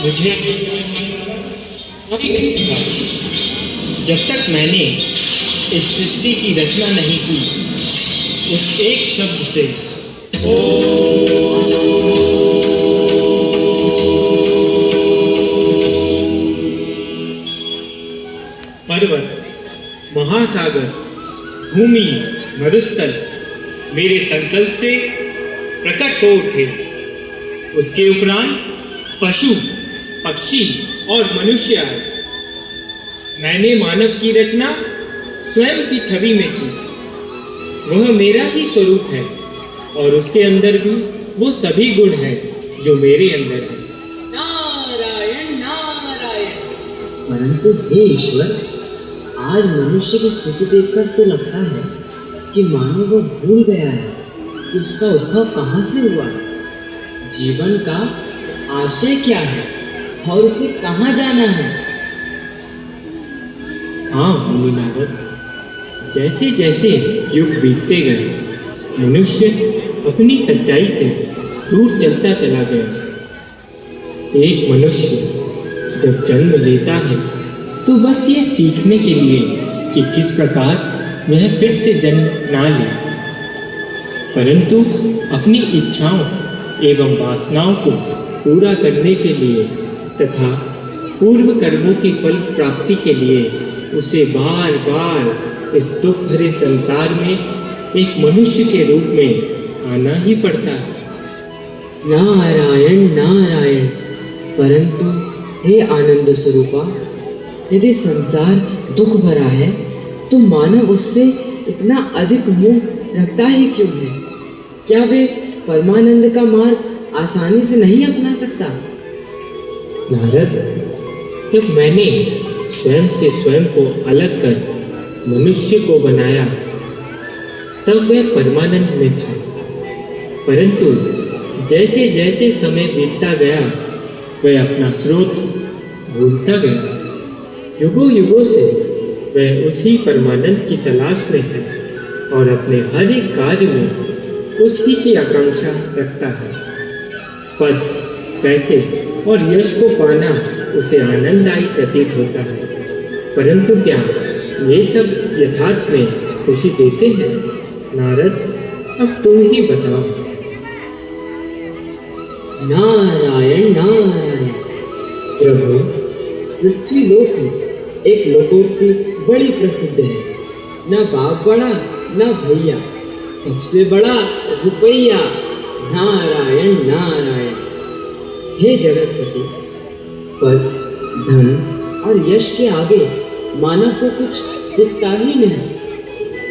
मुझे कभी नहीं था जब तक मैंने इस सृष्टि की रचना नहीं की उस एक शब्द से पर्वत, महासागर, भूमि, मरुस्थल मेरे संकल्प से प्रकट हो उठे। उसके उपरांत पशु, पक्षी और मनुष्य आए। मैंने मानव की रचना स्वयं की छवि में की। वह मेरा ही स्वरूप है और उसके अंदर भी वो सभी गुण हैं जो मेरे अंदर हैं। नारायण नारायण। परंतु हे ईश्वर, आज मनुष्य की स्थिति देखकर तो लगता है कि मानो वो भूल गया है कि उसका उद्भव कहाँ से हुआ, जीवन का आशय क्या है और उसे कहाँ जाना है। हाँ मुनि नारद, जैसे जैसे युग बीतते गए मनुष्य अपनी सच्चाई से दूर चलता चला गया। एक मनुष्य जब जन्म लेता है तो बस ये सीखने के लिए कि किस प्रकार वह फिर से जन्म ना ले, परंतु अपनी इच्छाओं एवं वासनाओं को पूरा करने के लिए तथा पूर्व कर्मों की फल प्राप्ति के लिए उसे बार बार इस दुख भरे संसार में एक मनुष्य के रूप में आना ही पड़ता है। नारायण नारायण। परंतु हे आनंद स्वरूपा, यदि संसार दुख भरा है तो मानव उससे इतना अधिक मोह रखता ही क्यों है? क्या वे परमानंद का मार्ग आसानी से नहीं अपना सकता? नारद, जब मैंने स्वयं से स्वयं को अलग कर मनुष्य को बनाया तब वह परमानंद में था, परंतु जैसे जैसे समय बीतता गया वह अपना स्रोत भूलता गया। युगों युगों से वह उसी परमानंद की तलाश में है और अपने हर एक कार्य में उसी की आकांक्षा रखता है। पद, पैसे और यश को पाना उसे आनंददायी प्रतीत होता है, परंतु क्या ये सब यथार्थ में खुशी देते हैं? नारद, अब तुम ही बताओ। नारायण नारायण। प्रभु, पृथ्वी लोक में एक लोकोक्ति बड़ी प्रसिद्ध है, न बाप बड़ा न भैया, सबसे बड़ा रुपैया। नारायण नारायण। हे जगतपति, पद, धन और यश के आगे मानव को कुछ दिखता ही नहीं।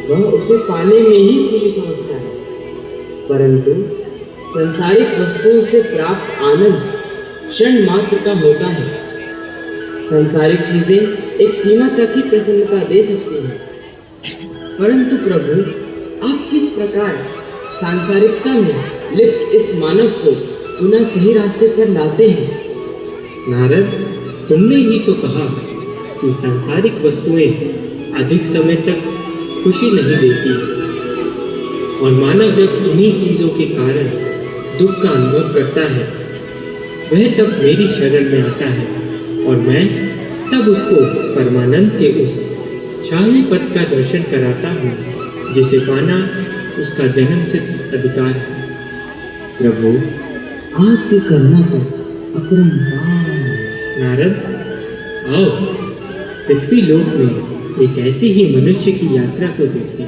वह उसे पाने में ही खुशी समझता है, परंतु संसारिक वस्तुओं से प्राप्त आनंद क्षण मात्र का होता है। संसारिक चीजें एक सीमा तक ही प्रसन्नता दे सकती हैं, परंतु प्रभु, आप किस प्रकार सांसारिकता में लिप्त इस मानव को पुनः सही रास्ते पर लाते हैं? नारद, तुमने ही तो कहा कि सांसारिक वस्तुएं अधिक समय तक खुशी नहीं देती, और मानव जब इन्हीं चीजों के कारण दुख का अनुभव करता है वह तब मेरी शरण में आता है और मैं तब उसको परमानंद के उस शाही पद का दर्शन कराता हूँ जिसे पाना उसका जन्म से अधिकार है। प्रभु, आपकी करुणा तो अपरंपार है। नारद, आओ पृथ्वी लोक में एक ऐसी ही मनुष्य की यात्रा को देखें।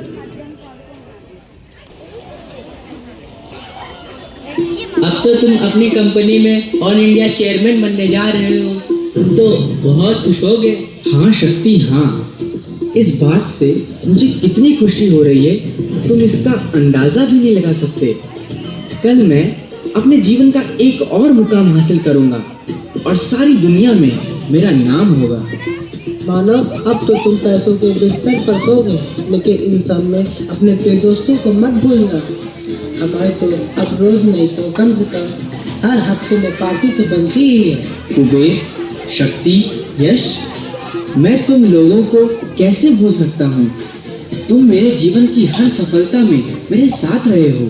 अब तो तुम अपनी कंपनी में ऑल इंडिया चेयरमैन बनने जा रहे हो, तुम तो बहुत खुश हो गए। हाँ शक्ति, हाँ। इस बात से मुझे कितनी खुशी हो रही है तुम इसका अंदाजा भी नहीं लगा सकते। कल मैं अपने जीवन का एक और मुकाम हासिल करूंगा और सारी दुनिया में मेरा नाम होगा। मानो अब तो तुम पैसों के बिस्तर पर सोगे, लेकिन इन सब में अपने प्रिय दोस्तों को मत भूलना। हमारे तो अब रोज नहीं तो कम से कम हर हफ्ते में पार्टी तो बनती ही है। कुबेर, शक्ति, यश, मैं तुम लोगों को कैसे भूल सकता हूँ? तुम मेरे जीवन की हर सफलता में मेरे साथ रहे हो।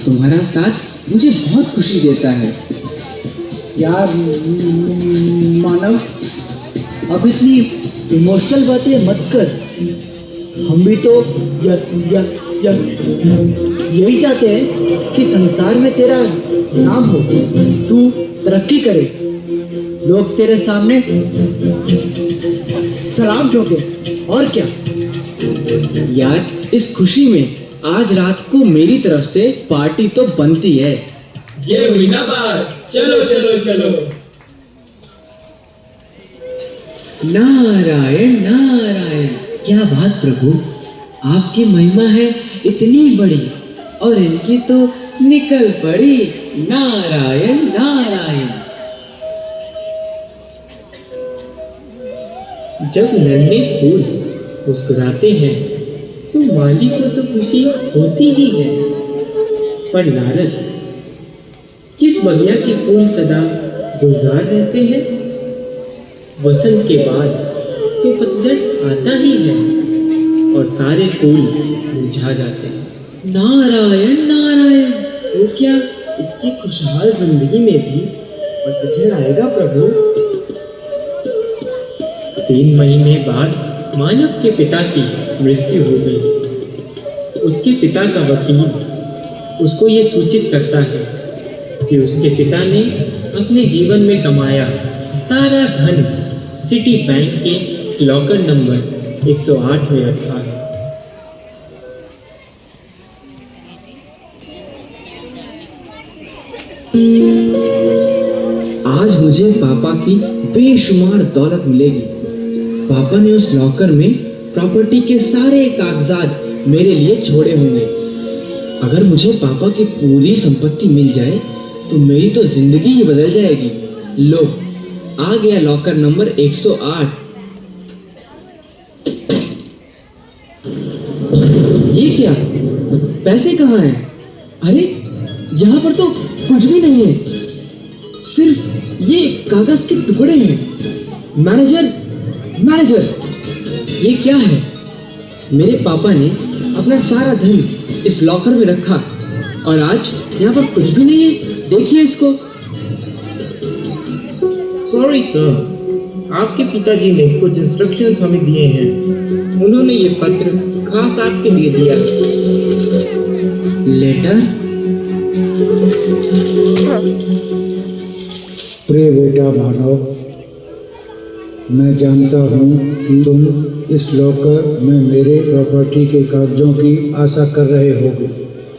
तुम्हारा साथ मुझे बहुत खुशी देता है। यार मानव, अब इतनी इमोशनल बातें मत कर। हम भी तो यही चाहते हैं कि संसार में तेरा नाम हो, तू तरक्की करे, लोग तेरे सामने सलाम ठोके, और क्या। यार, इस खुशी में आज रात को मेरी तरफ से पार्टी तो बनती है। ये हुई ना बात। चलो चलो चलो। नारायण नारायण, क्या बात प्रभु, आपकी महिमा है इतनी बड़ी और इनकी तो निकल पड़ी। नारायण नारायण। जब नन्हे फूल मुस्कुराते हैं तो माली को तो खुशी होती ही है। पर नारद, किस बगिया के फूल सदा गुलजार रहते हैं? वसंत के बाद तो पतझड़ आता ही है और सारे फूल मुरझा जाते हैं। नारायण नारायण। तो क्या इसकी खुशहाल जिंदगी में भी पतझड़ आएगा प्रभु? 3 महीने बाद मानव के पिता की मृत्यु हो गई। उसके पिता का वकील उसको ये सूचित करता है कि उसके पिता ने अपने जीवन में कमाया सारा धन सिटी बैंक के लॉकर नंबर 108 में रखा है। आज मुझे पापा की बेशुमार दौलत मिलेगी। पापा ने उस लॉकर में प्रॉपर्टी के सारे कागजात मेरे लिए छोड़े होंगे। अगर मुझे पापा की पूरी संपत्ति मिल जाए तो मेरी तो जिंदगी ही बदल जाएगी। लो, आ गया लॉकर नंबर 108। ये क्या, पैसे कहाँ हैं? अरे, यहाँ पर तो कुछ भी नहीं है, सिर्फ ये कागज के टुकड़े हैं। मैनेजर, मैनेजर, ये क्या है? मेरे पापा ने अपना सारा धन इस लॉकर में रखा और आज यहाँ पर कुछ भी नहीं है। देखिए इसको। सॉरी सर, आपके पिताजी ने कुछ इंस्ट्रक्शंस हमें दिए हैं। उन्होंने ये पत्र खास आपके लिए दिया। लेटर? प्रिय बेटा मानव, मैं जानता हूँ कि तुम इस लॉकर में मेरे प्रॉपर्टी के कागजों की आशा कर रहे होगे,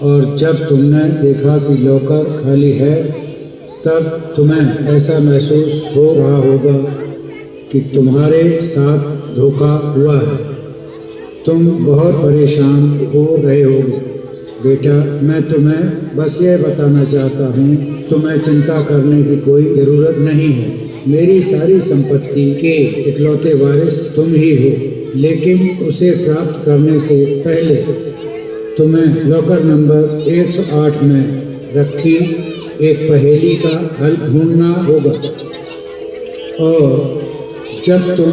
और जब तुमने देखा कि लॉकर खाली है तब तुम्हें ऐसा महसूस हो रहा होगा कि तुम्हारे साथ धोखा हुआ है। तुम बहुत परेशान हो रहे होगे। बेटा, मैं तुम्हें बस यह बताना चाहता हूँ, तुम्हें चिंता करने की कोई ज़रूरत नहीं है। मेरी सारी संपत्ति के इकलौते वारिस तुम ही हो, लेकिन उसे प्राप्त करने से पहले तुम्हें लॉकर नंबर 108 में रखी एक पहेली का हल ढूंढना होगा, और जब तुम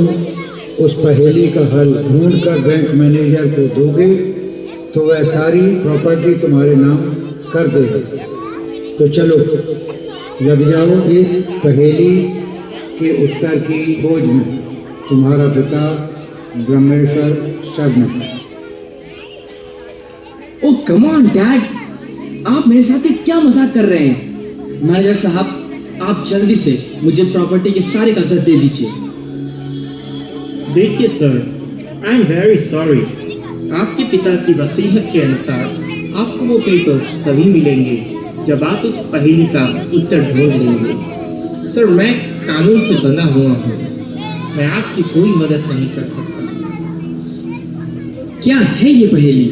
उस पहेली का हल ढूंढकर बैंक मैनेजर को दोगे तो वह सारी प्रॉपर्टी तुम्हारे नाम कर देगा। तो चलो, लग जाओ इस पहेली के उत्तर की खोज में। तुम्हारा पिता ब्रह्मेश्वर शर्मा। ओह कम ऑन डैड, आप मेरे साथ क्या मजाक कर रहे हैं? मैनेजर साहब, आप जल्दी से मुझे प्रॉपर्टी के सारे कागजात दे दीजिए। देखिए sir, I am very sorry. आपके पिता की वसीयत के अनुसार आपको वो पेपर्स तभी मिलेंगे जब आप उस पहेली का उत्तर ढूंढ लेंगे। सर, मैं कानून से बंधा हुआ हूँ, मैं आपकी कोई मदद नहीं कर सकता। क्या है ये पहेली?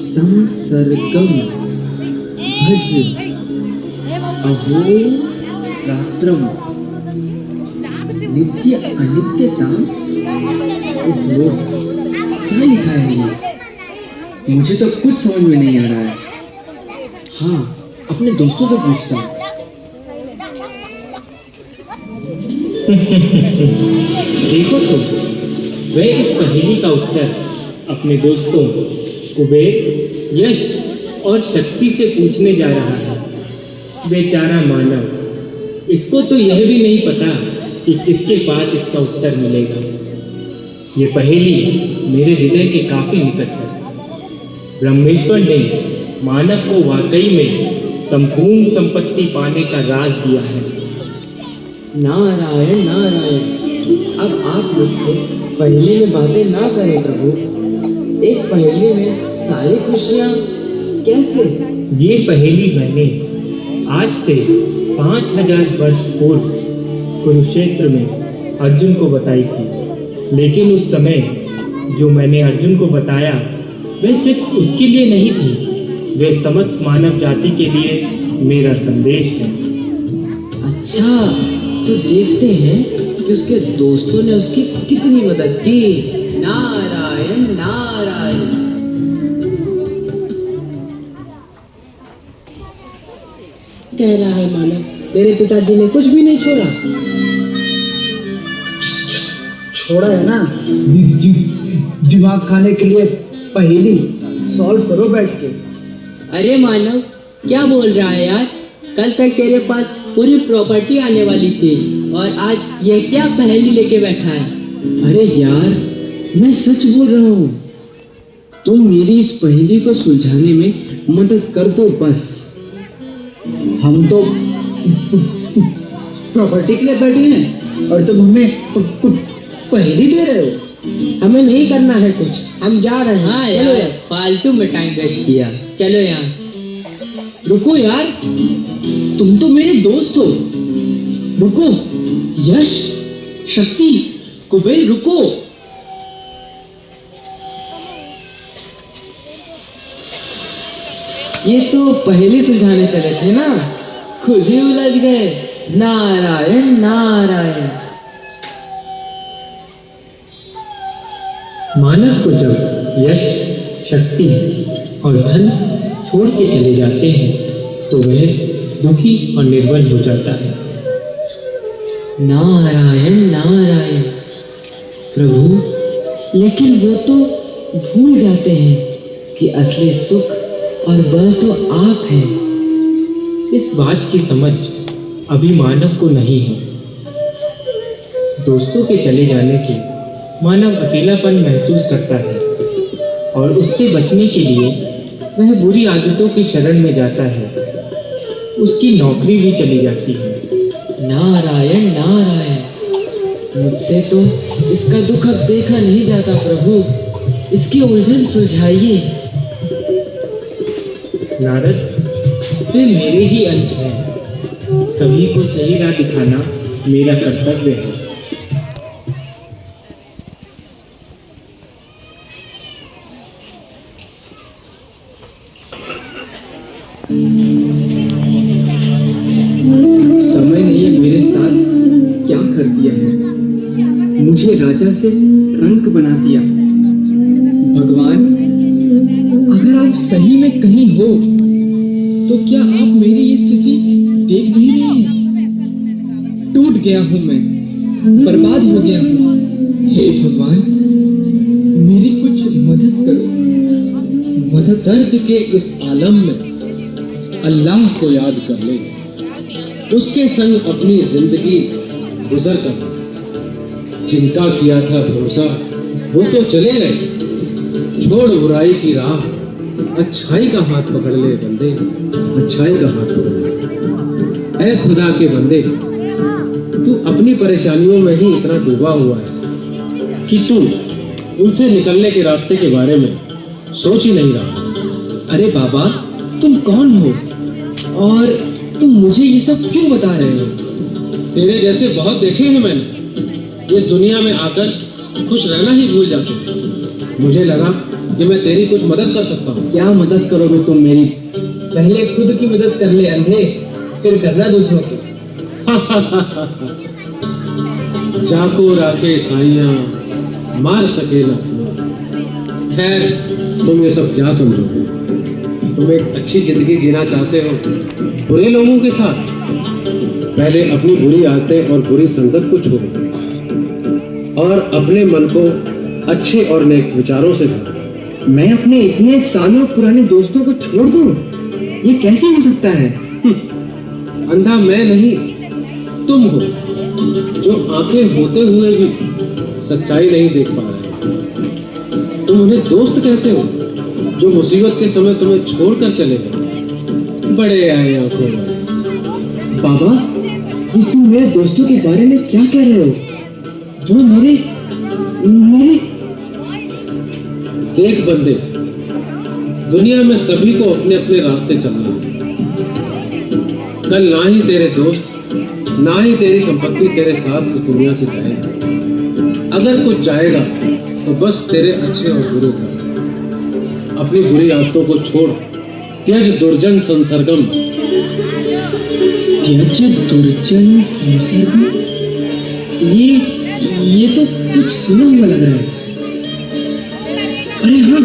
संसर्गम भज अहो रात्रम नित्य अनित्यता। ओहो, क्या लिखा है ये? मुझे तो कुछ समझ में नहीं आ रहा है। हाँ, अपने दोस्तों से पूछता हूँ। देखो तो, वह इस पहेली का उत्तर अपने दोस्तों कुबेर, यश और शक्ति से पूछने जा रहा है। बेचारा मानव, इसको तो यह भी नहीं पता कि किसके पास इसका उत्तर मिलेगा। ये पहेली मेरे हृदय के काफी निकट है। ब्रह्मेश्वर ने मानव को वाकई में संपूर्ण संपत्ति पाने का राज दिया है। नारायण नारायण, अब आप मुझसे पहेली में बातें ना करें प्रभु। एक पहेली में सारी खुशियाँ कैसे? ये पहेली मैंने आज से 5000 वर्ष पूर्व कुरुक्षेत्र में अर्जुन को बताई थी। लेकिन उस समय जो मैंने अर्जुन को बताया वह सिर्फ उसके लिए नहीं थी, वह समस्त मानव जाति के लिए मेरा संदेश है। अच्छा, तो देखते हैं कि उसके दोस्तों ने उसकी कितनी मदद की। नारायण नारायण। कह रहा है मानव, तेरे पिताजी ने कुछ भी नहीं छोड़ा। छोड़ा है ना, दिमाग खाने के लिए पहेली सॉल्व करो बैठ के। अरे मानव, क्या बोल रहा है यार? कल तक तेरे पास पूरी प्रॉपर्टी आने वाली थी और आज ये क्या पहेली लेके बैठा है? अरे यार, मैं सच बोल रहा हूँ। तुम मेरी इस पहेली को सुलझाने में मदद कर दो बस। हम तो प्रॉपर्टी के लिए बैठे हैं और तुम हमें पहेली दे रहे हो। हमें नहीं करना है कुछ, हम जा रहे हैं। हाँ चलो यार, फालतू में टाइम वेस्ट किया। चलो यहाँ। रुको यार, तुम तो मेरे दोस्त हो। रुको, यश, शक्ति, कुबेर, रुको। ये तो पहेली सुलझाने चले थे ना, खुद ही उलझ गए। नारायण नारायण। मानव को जब यश, शक्ति और धन छोड़ के चले जाते हैं तो वह दुखी और निर्बल हो जाता है। नारायण नारायण। प्रभु, लेकिन वो तो भूल जाते हैं कि असली सुख और बल तो आप हैं। इस बात की समझ अभी मानव को नहीं है। दोस्तों के चले जाने से मानव अकेलापन महसूस करता है और उससे बचने के लिए वह बुरी आदतों की शरण में जाता है। उसकी नौकरी भी चली जाती है। नारायण नारायण। मुझसे तो इसका दुख अब देखा नहीं जाता प्रभु। इसकी उलझन सुलझाइए। नारद, वे मेरे ही अंश हैं। सभी को सही राह दिखाना मेरा कर्तव्य है। समय ने ये मेरे साथ क्या कर दिया है। मुझे राजा से रंक बना दिया। भगवान, अगर आप सही में कहीं हो तो क्या आप मेरी ये स्थिति देख नहीं रहे हैं? टूट गया हूं मैं, बर्बाद हो गया हूं। हे भगवान, मेरी कुछ मदद करो। मदद। दर्द के इस आलम में अल्लाह को याद कर ले, उसके संग अपनी जिंदगी गुजर कर। जिनका किया था भरोसा वो तो चले गए। छोड़ बुराई की राह, अच्छाई का हाथ पकड़ ले बंदे, अच्छाई का हाथ पकड़ ले। ऐ खुदा के बंदे, तू अपनी परेशानियों में ही इतना डूबा हुआ है कि तू उनसे निकलने के रास्ते के बारे में सोच ही नहीं रहा। अरे बाबा, तुम कौन हो और तुम मुझे ये सब क्यों बता रहे हो? तेरे जैसे बहुत देखे हैं मैंने। इस दुनिया में आकर खुश रहना ही भूल जाते हैं। मुझे लगा कि मैं तेरी कुछ मदद कर सकता हूँ। क्या मदद करोगे तुम मेरी? पहले खुद की मदद कर ले अंधे, फिर करना दूसरों की। चाको राके साइयां मार सके ना। खैर, तुम ये सब क्या समझोगे? तुम एक अच्छी जिंदगी जीना चाहते हो बुरे लोगों के साथ? पहले अपनी बुरी आदतें और बुरी संगत को छोड़ो और अपने मन को अच्छे और नेक विचारों से भरा। मैं अपने इतने सालों पुराने दोस्तों को छोड़ दूं? ये कैसे हो सकता है? अंधा मैं नहीं, तुम हो, जो आंखें होते हुए भी सच्चाई नहीं देख पा रहे। तुम उन्हें दोस्त कहते हो जो मुसीबत के समय तुम्हें छोड़कर चले गए। बड़े आए आंखों वाले। बाबा, ये तुम मेरे दोस्तों के बारे में क्या कह रहे हो? जो मेरे देख बंदे, दुनिया में सभी को अपने अपने रास्ते चलना है। कल ना ही तेरे दोस्त, ना ही तेरी संपत्ति तेरे साथ इस दुनिया से जाएगी। अगर कुछ जाएगा तो बस तेरे अच्छे और बुरे कर्म। अपनी बुरी आदतों को छोड़, त्यज दुर्जन संसर्गम। त्यज दुर्जन संसर्ग? ये तो कुछ सुना हुआ लग रहा है। अरे हाँ,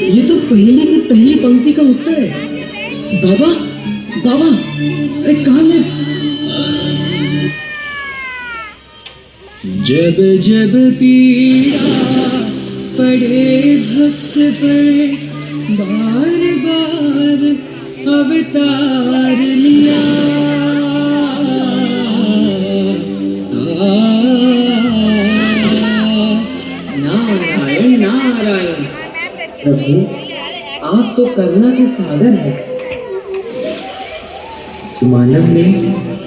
ये तो पहली की पहली पंक्ति का उत्तर है। बाबा, बाबा, अरे कहाँ है? जब जब पीड़ा पड़े भक्त पर, बार बार अवतार लिया। नारायण नारायण। प्रभु, आप तो करुणा के सागर हैं। मानव ने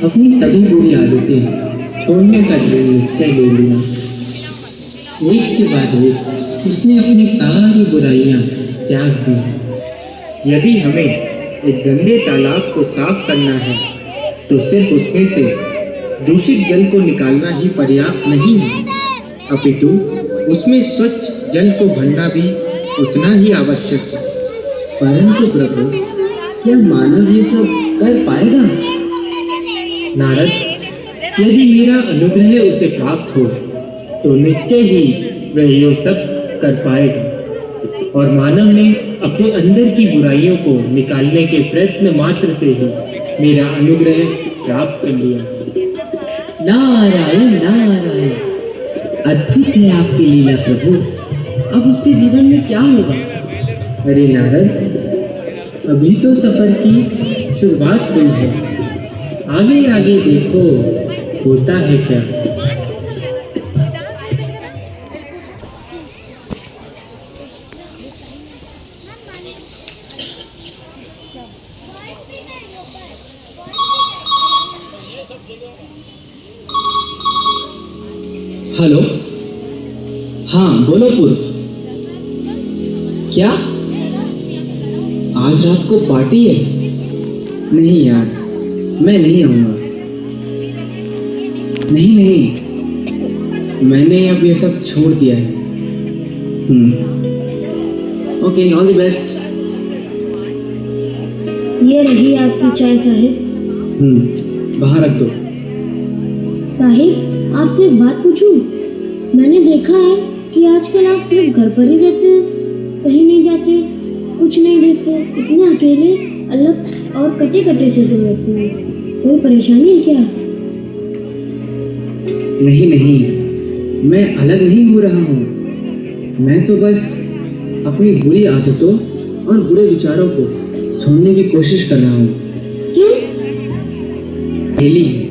अपनी सभी बुरी आदतें छोड़ने का दृढ़ निश्चय ले लिया। एक के बाद एक उसने अपनी सारी बुराइयां त्याग दी। यदि हमें एक गंदे तालाब को साफ करना है तो सिर्फ उसमें से दूषित जल को निकालना ही पर्याप्त नहीं है, अपितु उसमें स्वच्छ जल को भरना भी उतना ही आवश्यक है। परंतु प्रभु, क्या मानव ये सब कर पाएगा? नारद, यदि मेरा अनुग्रह उसे प्राप्त हो तो निश्चय ही वह ये सब कर पाएगा। और मानव ने अपने अंदर की बुराइयों को निकालने के प्रयत्न मात्र से ही मेरा अनुग्रह प्राप्त कर लिया। नारायण नारायण, अद्भुत है आपकी लीला प्रभु। अब उसके जीवन में क्या होगा? अरे नारद, अभी तो सफर की शुरुआत हुई है। आगे आगे देखो होता है क्या। हेलो, हाँ बोलो पूर्व। क्या आज रात को पार्टी है? नहीं यार, मैं नहीं आऊंगा। नहीं, मैंने अब ये सब छोड़ दिया है। Okay, all the best. ये रही आपकी चाय साहिब। बाहर रख दो। साहिब, आपसे एक बात पूछूं? मैंने देखा है कि आजकल आप सिर्फ घर पर ही रहते हैं, कहीं नहीं जाते, कुछ नहीं देखते, इतने अकेले, अलग और कटे कटे से रहते हैं। कोई परेशानी है क्या? नहीं, मैं अलग नहीं हो रहा हूँ। मैं तो बस अपनी बुरी आदतों और बुरे विचारों को छोड़ने की कोशिश कर रहा हूँ। क्यों? पहली है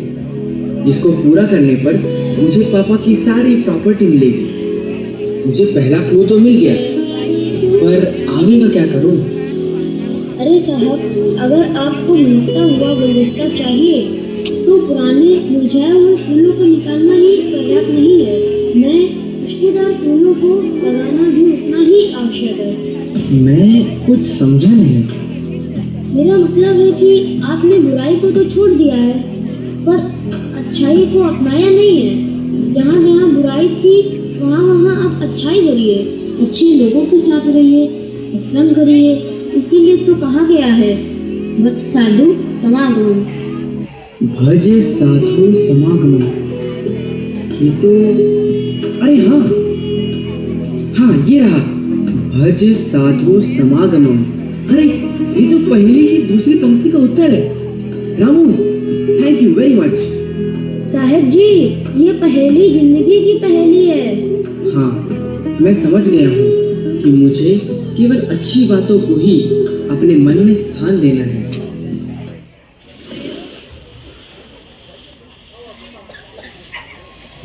जिसको पूरा करने पर मुझे पापा की सारी प्रॉपर्टी मिलेगी। मुझे पहला क्लू तो मिल गया, पर आगे का क्या करूँ? अरे साहब, अगर आपको मिलता हुआ गुलदस्ता चाहिए तो पुराने मुरझाए हुए फूलों को निकालना ही पर्याप्त नहीं है। मैं खुशबूदार फूलों को लगाना भी उतना ही आवश्यक है। मैं कुछ समझा नहीं। मेरा मतलब है कि आपने बुराई को तो छोड़ दिया है, पर अच्छाई को अपनाया नहीं है। जहाँ जहाँ बुराई थी वहाँ वहाँ आप अच्छाई करिए, अच्छे लोगों के साथ रहिए, सत्संग करिए। इसीलिए तो कहा गया है, भक्त साधु समागम। भज साधु समागम। ये तो, अरे हाँ ये रहा, भज साधु समागमम। अरे ये तो पहले की दूसरी पंक्ति का उत्तर है। Ramu, thank you very much. साहब जी, ये पहेली जिंदगी की पहेली है। हाँ, मैं समझ गया हूँ कि मुझे केवल अच्छी बातों को ही अपने मन में स्थान देना है।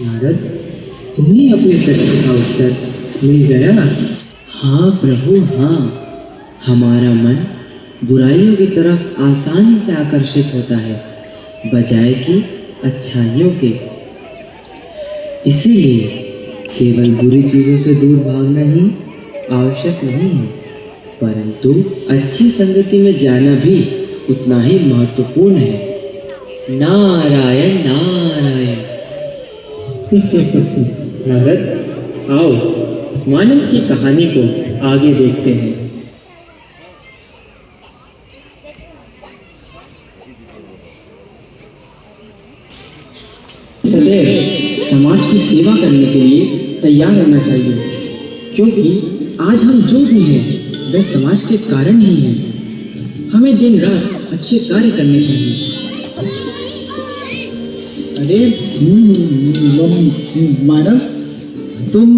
नारद, तुम्हें अपने प्रश्न का उत्तर मिल गया? हाँ प्रभु, हाँ। हमारा मन बुराइयों की तरफ आसानी से आकर्षित होता है, बजाय कि अच्छाइयों के। इसीलिए केवल बुरी चीजों से दूर भागना ही आवश्यक नहीं है, परंतु अच्छी संगति में जाना भी उतना ही महत्वपूर्ण है। नारायण नारायण। नारद, आओ मानव की कहानी को आगे देखते हैं। सदैव समाज की सेवा करने के लिए तैयार रहना चाहिए, क्योंकि आज हम जो भी हैं वह समाज के कारण ही हैं। हमें दिन रात अच्छे कार्य करने चाहिए। अरे मानव, तुम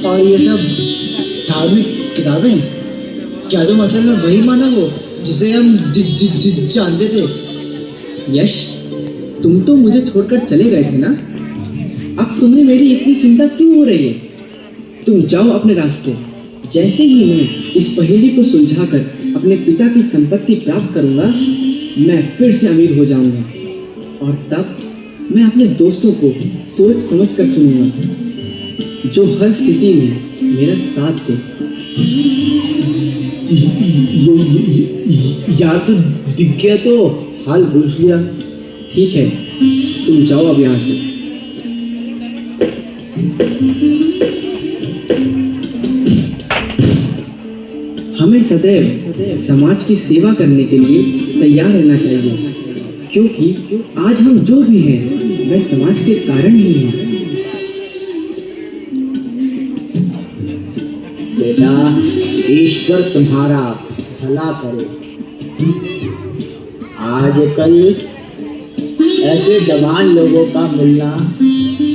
और ये सब धार्मिक किताबें, क्या तुम असल में वही मानव हो जिसे हम जानते थे? यश, तुम तो मुझे छोड़कर चले गए थे ना, अब तुम्हें मेरी इतनी चिंता क्यों हो रही है? तुम जाओ अपने रास्ते। जैसे ही मैं इस पहेली को सुलझाकर अपने पिता की संपत्ति प्राप्त करूंगा, मैं फिर से अमीर हो जाऊंगा, और तब मैं अपने दोस्तों को सोच समझ कर चुनूंगा, जो हर स्थिति में मेरा साथ दे। यार, तो दिख गया तो हाल पूछ लिया। ठीक है, तुम जाओ अब यहाँ से। हमें सदैव समाज की सेवा करने के लिए तैयार रहना चाहिए, क्योंकि आज हम जो भी हैं वह समाज के कारण ही हैं। बेटा, ईश्वर तुम्हारा भला करे। आजकल ऐसे जवान लोगों का मिलना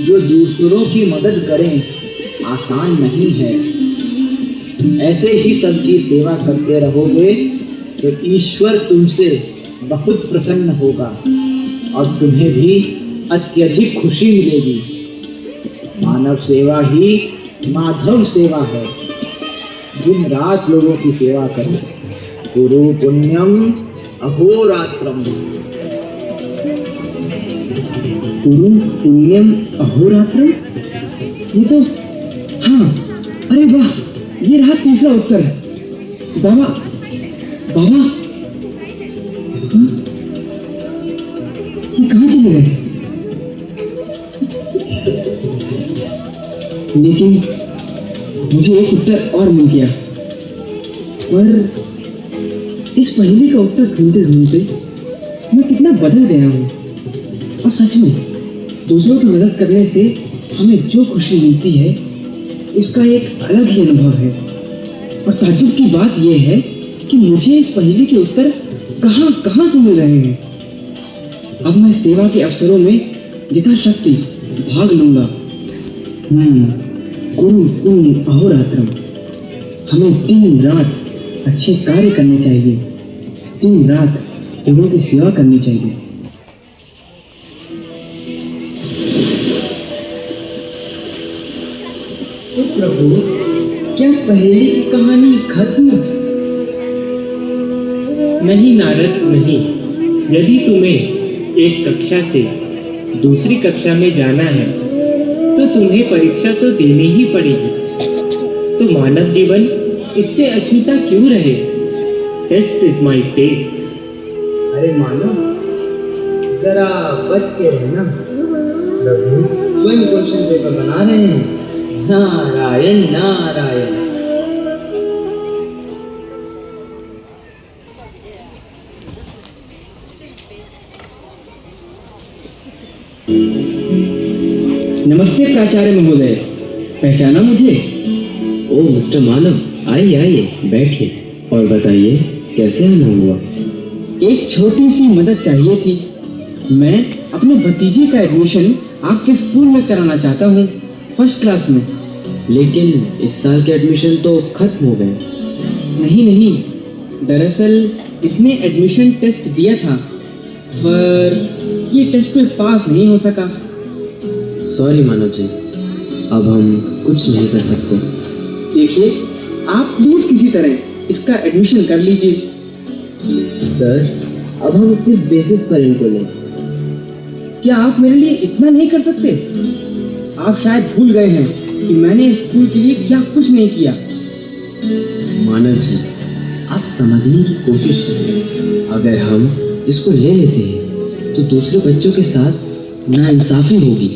जो दूसरों की मदद करें आसान नहीं है। ऐसे ही सबकी सेवा करते रहोगे तो ईश्वर तुमसे बहुत प्रसन्न होगा और तुम्हें भी अत्यधिक खुशी मिलेगी। मानव सेवा ही माधव सेवा है। दिन रात लोगों की सेवा करो। गुरु पुण्यम अहोरात्रम। गुरु पुण्यम अहोरात्रम, ये तो, हाँ, अरे वाह, ये रहा तीसरा उत्तर। बाबा, बाबा, हाँ? ये कहाँ चले गए? लेकिन मुझे एक उत्तर और मिल गया, पर इस पहेली का उत्तर ढूंढते ढूंढते मैं कितना बदल गया हूँ। और सच में दूसरों की मदद करने से हमें जो खुशी मिलती है उसका एक अलग ही अनुभव है। और ताज्जुब की बात यह है कि मुझे इस पहेली के उत्तर कहाँ कहाँ से मिल रहे हैं। अब मैं सेवा के अवसरों में यथाशक्ति भाग लूंगा। गुरु पुण्य अहोरात्रम। हमें दिन रात अच्छे कार्य करने चाहिए, दिन रात लोगों की सेवा करनी चाहिए। तो प्रभु, क्या पहेली की कहानी खत्म? नहीं नारद, नहीं। यदि तुम्हें एक कक्षा से दूसरी कक्षा में जाना है तो तुम्हें परीक्षा तो देनी ही पड़ेगी। तो मानव जीवन इससे अछूता क्यों रहे? Test is my test. अरे मानव, जरा बच के रहना। प्रभु स्वयं क्वेश्चन पेपर बना रहे हैं। नारायण नारायण। नमस्ते प्राचार्य महोदय, पहचाना मुझे? ओ मिस्टर मानव, आइए आइए बैठिए और बताइए कैसे आना हुआ? एक छोटी सी मदद चाहिए थी। मैं अपने भतीजे का एडमिशन आपके स्कूल में कराना चाहता हूँ, फर्स्ट क्लास में। लेकिन इस साल के एडमिशन तो खत्म हो गए। नहीं नहीं, दरअसल इसने एडमिशन टेस्ट दिया था, पर ये टेस्ट में पास नहीं हो सका। सॉरी मानव जी, अब हम कुछ नहीं कर सकते। देखिए, आप प्लीज किसी तरह इसका एडमिशन कर लीजिए। सर, अब हम किस बेसिस पर इनको लें? क्या आप मेरे लिए इतना नहीं कर सकते? आप शायद भूल गए हैं कि मैंने स्कूल के लिए क्या कुछ नहीं किया। मानव जी, आप समझने की कोशिश करें। अगर हम इसको ले लेते हैं तो दूसरे बच्चों के साथ नाइंसाफी होगी।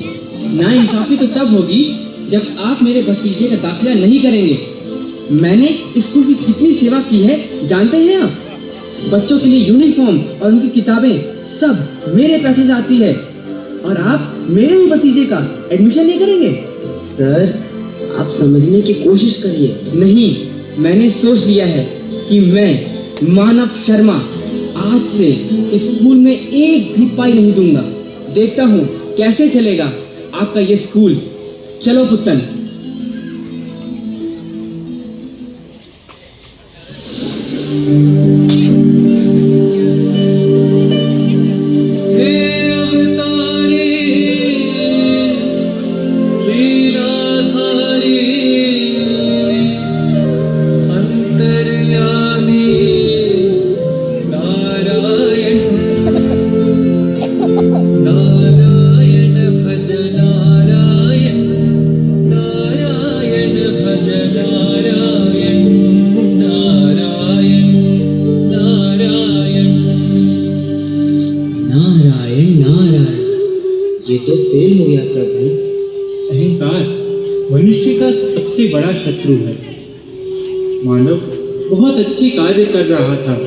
नाइंसाफी तो तब होगी जब आप मेरे भतीजे का दाखिला नहीं करेंगे। मैंने स्कूल की कितनी सेवा की है जानते हैं आप? बच्चों के लिए यूनिफॉर्म और उनकी किताबें सब मेरे पैसे से आती है, और आप मेरे ही भतीजे का एडमिशन नहीं करेंगे? सर, आप समझने की कोशिश करिए। नहीं, मैंने सोच लिया है कि मैं मानव शर्मा आज से स्कूल में एक भी पाई नहीं दूंगा। देखता हूँ कैसे चलेगा आपका ये स्कूल। चलो पुत्तन। ये तो फेल हो गया प्रभु। अहंकार मनुष्य का सबसे बड़ा शत्रु है। मानव बहुत अच्छे कार्य कर रहा था,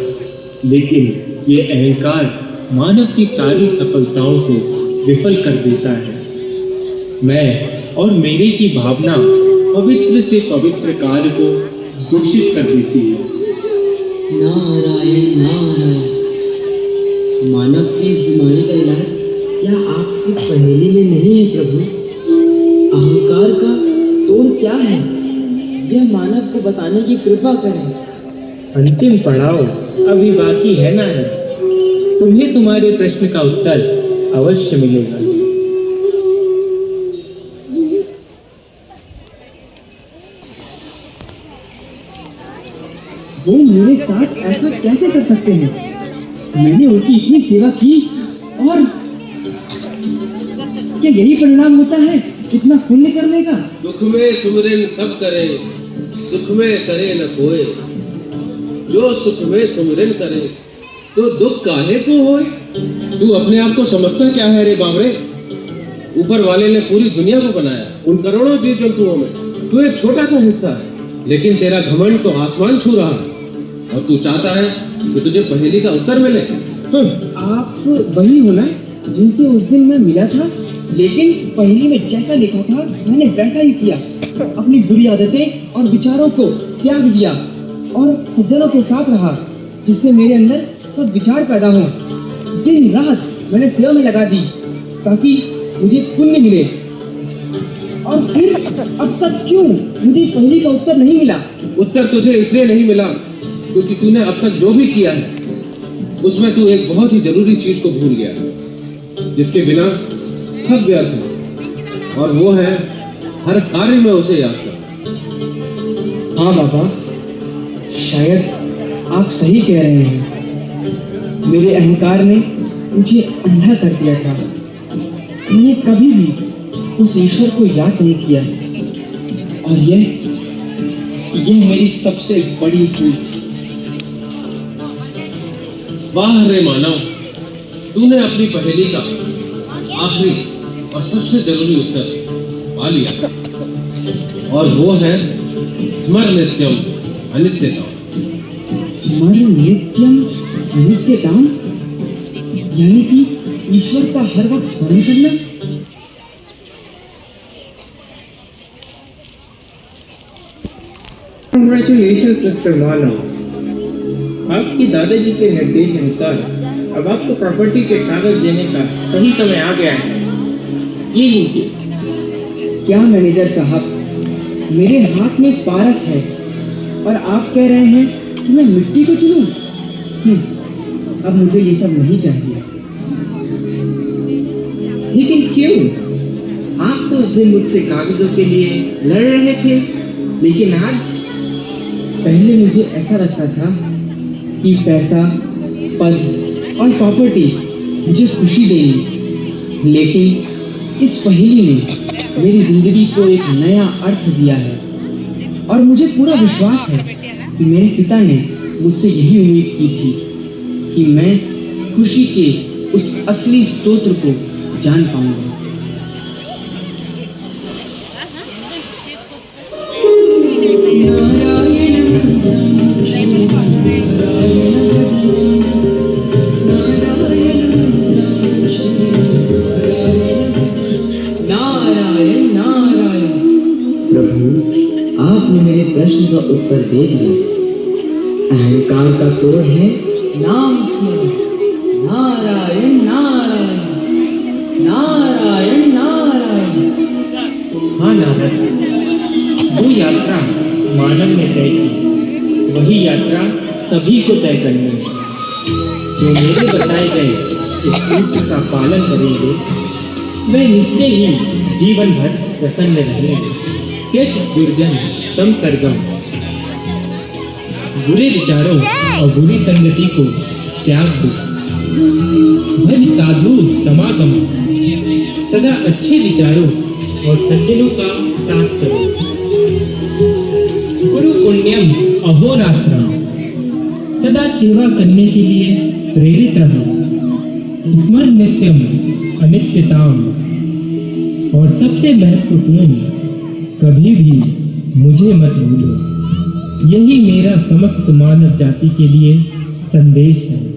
लेकिन ये अहंकार मानव की सारी सफलताओं को विफल कर देता है। मैं और मेरे की भावना पवित्र से पवित्र कार्य को दूषित कर देती है। नारायण नारायण। मानव की इस बीमारी का इलाज क्या आपकी पहेली में नहीं है प्रभु? अहंकार का तोड़ क्या है, यह मानव को बताने की कृपा करें। अंतिम पड़ाव अभी बाकी है नारद। तुम्हें तुम्हारे प्रश्न का उत्तर अवश्य मिलेगा। वो मेरे साथ ऐसा कैसे कर सकते हैं? मैंने उनकी इतनी सेवा की, और क्या यही परिणाम होता है इतना पुण्य करने का? दुख में सुमिरन सब करे, सुख में करे न कोई। जो सुख में सुमिरन करे तो दुख काहे को होए। तू अपने आप को समझता क्या है रे बावरे? ऊपर वाले ने पूरी दुनिया को बनाया, उन करोड़ों जीव जंतुओं में तू एक छोटा सा हिस्सा है, लेकिन तेरा घमंड तो आसमान छू रहा है। और तू चाहता है कि तुझे पहेली का उत्तर मिले। आप वही हो ना जिनसे उस दिन मैं मिला था, लेकिन पहेली में जैसा लिखा था मैंने वैसा ही किया। अपनी बुरी आदतें और विचारों को त्याग दिया और सज्जनों के साथ रहा, जिससे मेरे अंदर सब विचार पैदा हो। दिन रात मैंने सेवा में लगा दी ताकि मुझे पुण्य मिले। और फिर अब तक क्यों मुझे पहेली का उत्तर नहीं मिला? उत्तर तुझे इसलिए नहीं मिला क्योंकि तूने अब तक जो भी किया है उसमें तू एक बहुत ही जरूरी चीज को भूल गया, जिसके बिना सब व्यर्थ है, और वो है हर कार्य में उसे याद कर। हाँ बाबा, शायद आप सही कह रहे हैं। मेरे अहंकार ने मुझे अंधा कर दिया था। मैंने कभी भी उस ईश्वर को याद नहीं किया, और यह मेरी सबसे बड़ी भूल थी। वाह रे मानव, तूने अपनी पहेली का आखिरी और सबसे जरूरी उत्तर पा लिया, और वो है स्मर नित्यम अनित्यताम। स्मर नित्यम अनित्यताम, यानी कि ईश्वर का हर वक्त स्मरण करना। Congratulations, Mr. Manav. आपके दादाजी के निर्देश अनुसार अब आपको प्रॉपर्टी के कागज देने का सही समय आ गया है। ये लीजिए। क्या मैनेजर साहब, मेरे हाथ में पारस है और आप कह रहे हैं कि मैं मिट्टी को चुनूं? अब मुझे ये सब नहीं चाहिए। लेकिन क्यों? आप तो अभी मुझसे कागजों के लिए लड़ रहे थे, लेकिन आज? पहले मुझे ऐसा लगता था कि पैसा, पद और प्रॉपर्टी मुझे खुशी देगी, लेकिन इस पहेली ने मेरी जिंदगी को एक नया अर्थ दिया है और मुझे पूरा विश्वास है कि मेरे पिता ने मुझसे यही उम्मीद की थी कि मैं खुशी के उस असली स्रोत को जान पाऊंगा। नारायण नारायण। प्रभु, आपने मेरे प्रश्न का उत्तर दे दिया। अहंकार का तोड़ है नाम स्मरण। नारायण नारायण नारायण नारायण। हाँ नारद, वो यात्रा मानव ने तय की, वही यात्रा सभी को तय करनी है। जो मेरे बताए गए इस सूत्र का पालन करेंगे वे नित्य ही जीवन भर प्रसन्न रहेंगे। त्यज दुर्जन समसर्गम। बुरे विचारों और बुरी संगति को त्याग दो। भज साधु समागम। सदा अच्छे विचारों और सज्जनों का साथ करो। गुरु पुण्यम अहोरात्रम। सदा सेवा करने के लिए प्रेरित रहो। स्मर नित्यम अनित्यताम। और सबसे महत्वपूर्ण, कभी भी मुझे मत भूलो। यही मेरा समस्त मानव जाति के लिए संदेश है।